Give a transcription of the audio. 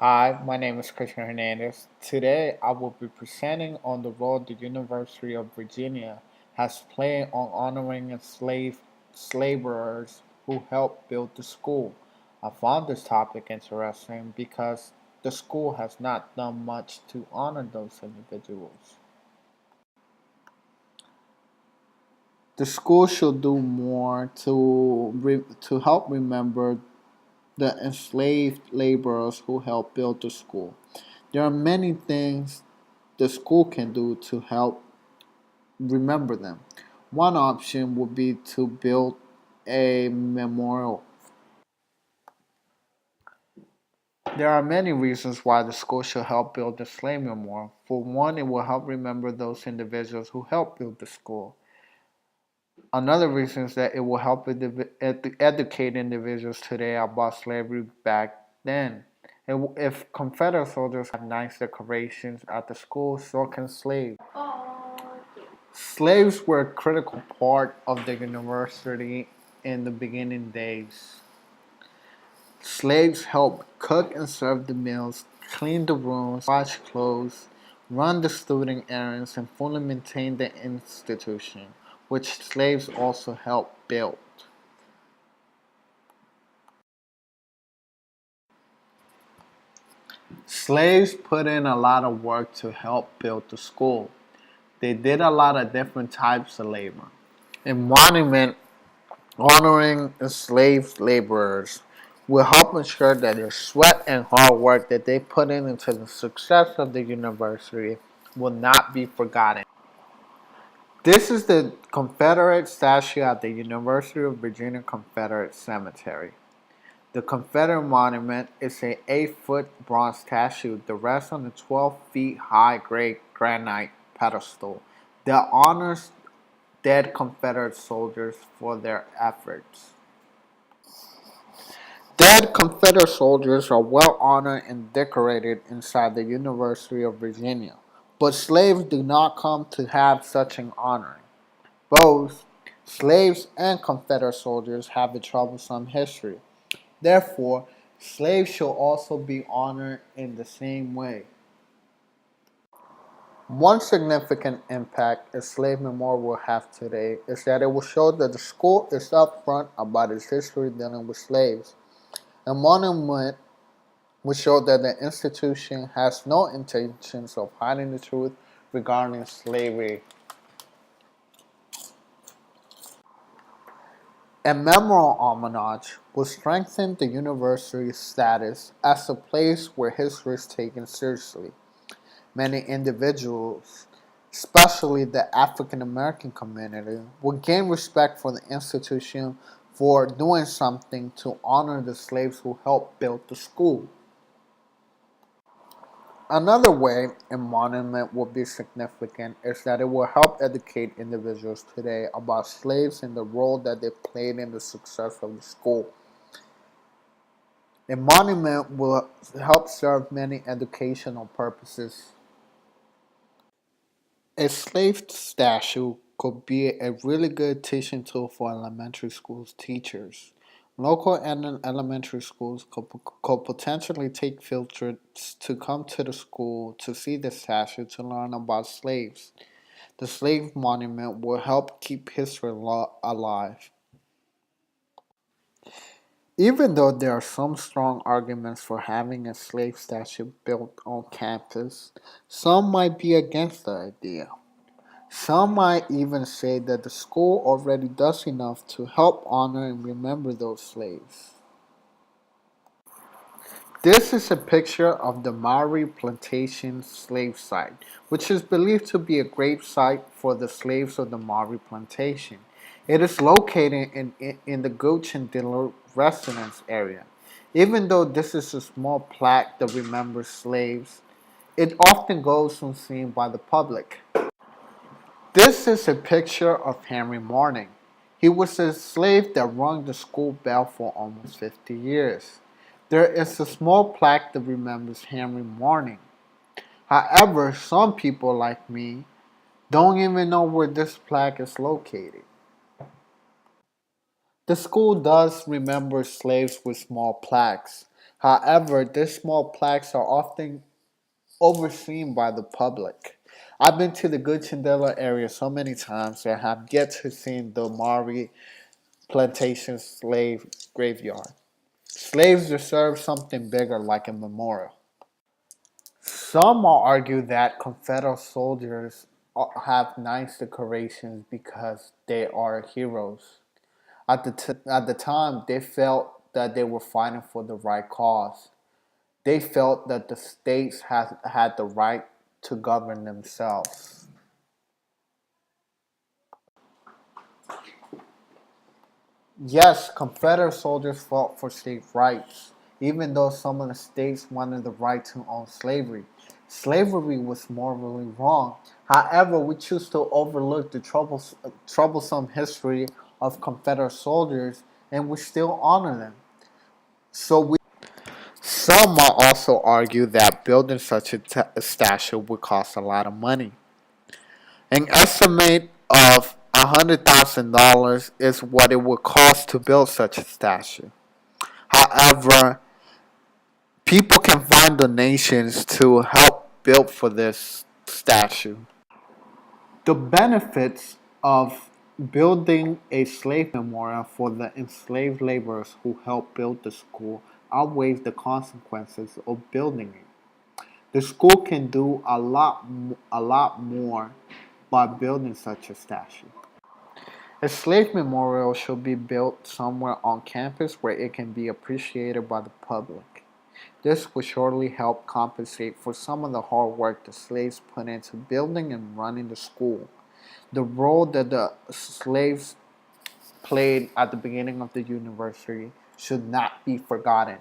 Hi, my name is Christian Hernandez. Today I will be presenting on the role the University of Virginia has played on honoring enslaved laborers who helped build the school. I found this topic interesting because the school has not done much to honor those individuals. The school should do more to help remember the enslaved laborers who helped build the school. There are many things the school can do to help remember them. One option would be to build a memorial. There are many reasons why the school should help build the slave memorial. For one, it will help remember those individuals who helped build the school. Another reason is that it will help educate individuals today about slavery back then. If Confederate soldiers have nice decorations at the school, so can slaves. Slaves were a critical part of the university in the beginning days. Slaves helped cook and serve the meals, clean the rooms, wash clothes, run the student errands, and fully maintain the institution, which slaves also helped build. Slaves put in a lot of work to help build the school. They did a lot of different types of labor. A monument honoring enslaved laborers will help ensure that their sweat and hard work that they put in into the success of the university will not be forgotten. This is the Confederate statue at the University of Virginia Confederate Cemetery. The Confederate monument is an 8-foot bronze statue that rests on a 12 feet high granite pedestal that honors dead Confederate soldiers for their efforts. Dead Confederate soldiers are well honored and decorated inside the University of Virginia, but slaves do not come to have such an honoring. Both slaves and Confederate soldiers have a troublesome history. Therefore, slaves should also be honored in the same way. One significant impact a slave memorial will have today is that it will show that the school is upfront about its history dealing with slaves. A monument will show that the institution has no intentions of hiding the truth regarding slavery. A memorial homage will strengthen the university's status as a place where history is taken seriously. Many individuals, especially the African American community, will gain respect for the institution for doing something to honor the slaves who helped build the school. Another way a monument will be significant is that it will help educate individuals today about slaves and the role that they played in the success of the school. A monument will help serve many educational purposes. A slave statue could be a really good teaching tool for elementary schools teachers. Local and elementary schools could potentially take field trips to come to the school to see the statue to learn about slaves. The slave monument will help keep history alive. Even though there are some strong arguments for having a slave statue built on campus, some might be against the idea. Some might even say that the school already does enough to help honor and remember those slaves. This is a picture of the Maori plantation slave site, which is believed to be a grave site for the slaves of the Maori plantation. It is located in the Gochendiller residence area. Even though this is a small plaque that remembers slaves, it often goes unseen by the public. This is a picture of Henry Morning. He was a slave that rung the school bell for almost 50 years. There is a small plaque that remembers Henry Morning. However, some people like me don't even know where this plaque is located. The school does remember slaves with small plaques. However, these small plaques are often overseen by the public. I've been to the Goodsendella area so many times and have yet to see the Maori plantation slave graveyard. Slaves deserve something bigger like a memorial. Some will argue that Confederate soldiers have nice decorations because they are heroes. At the time, they felt that they were fighting for the right cause. They felt that the states had the right to govern themselves. Yes, Confederate soldiers fought for state rights, even though some of the states wanted the right to own slavery. Slavery was morally wrong. However, we choose to overlook the troublesome history of Confederate soldiers and we still honor them. Some might also argue that building such a statue would cost a lot of money. An estimate of $100,000 is what it would cost to build such a statue. However, people can find donations to help build for this statue. The benefits of building a slave memorial for the enslaved laborers who helped build the school outweighs the consequences of building it. The school can do a lot more by building such a statue. A slave memorial should be built somewhere on campus where it can be appreciated by the public. This will surely help compensate for some of the hard work the slaves put into building and running the school. The role that the slaves played at the beginning of the university should not be forgotten.